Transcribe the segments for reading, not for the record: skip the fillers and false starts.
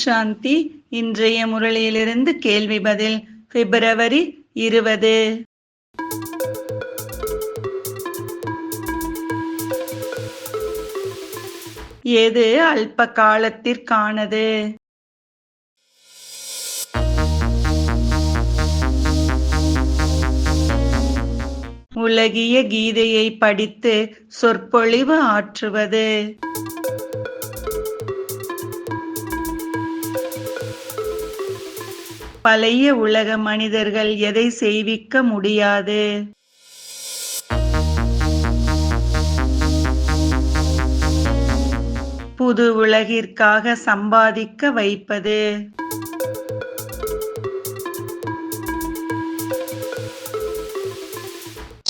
சாந்தி. இன்றைய முரளியிலிருந்து கேள்வி பதில். பிப்ரவரி 20. எது அல்ப காலத்திற்கானது? உலகிய கீதையை படித்து சொற்பொழிவு ஆற்றுவது. பழைய உலக மனிதர்கள் எதை செய்விக்க முடியாது? புது உலகிற்காக சம்பாதிக்க வைப்பது.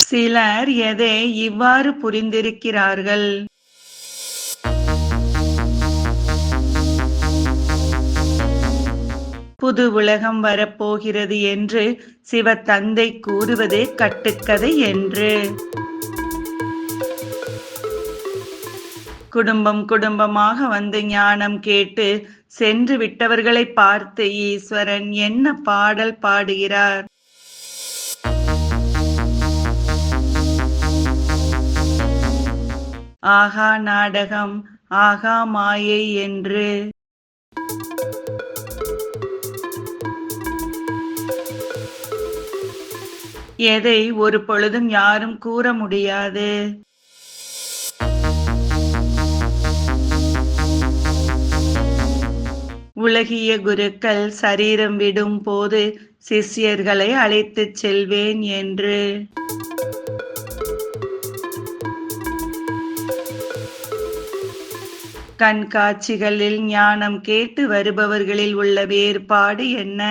சிலர் எதை இவ்வாறு புரிந்திருக்கிறார்கள்? புது உலகம் வரப்போகிறது என்று சிவத்தந்தை கூறுவதே கட்டுக்கதை என்று. குடும்பம் குடும்பமாக வந்து ஞானம் கேட்டு சென்று விட்டவர்களை பார்த்து ஈஸ்வரன் என்ன பாடல் பாடுகிறார்? ஆகா நாடகம், ஆகா மாயை என்று. எதை ஒரு பொழுதும் யாரும் கூற முடியாது? உலகிய குருக்கள் சரீரம் விடும் போது சிஷ்யர்களை அழைத்துச் செல்வேன் என்று. கண்காட்சிகளில் ஞானம் கேட்டு வருபவர்களில் உள்ள வேறுபாடு என்ன?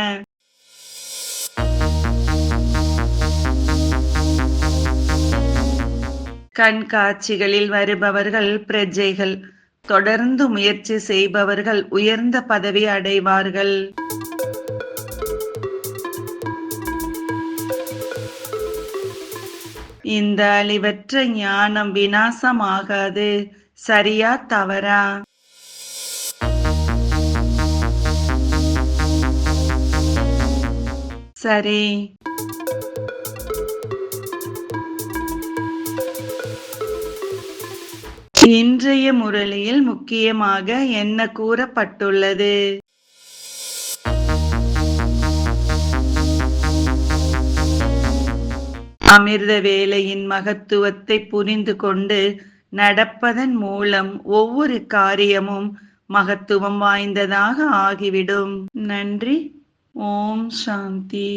கண்காட்சிகளில் வருபவர்கள் பிரஜைகள், தொடர்ந்து முயற்சி செய்பவர்கள் உயர்ந்த பதவி அடைவார்கள். இந்த அழிவற்ற ஞானம் விநாசமாகாது. சரியா தவறா? சரி. இன்றைய முரளியில் முக்கியமாக என்ன கூறப்பட்டுள்ளது? அமிர்த வேளையின் மகத்துவத்தை புரிந்து கொண்டு நடப்பதன் மூலம் ஒவ்வொரு காரியமும் மகத்துவம் வாய்ந்ததாக ஆகிவிடும். நன்றி. ஓம் சாந்தி.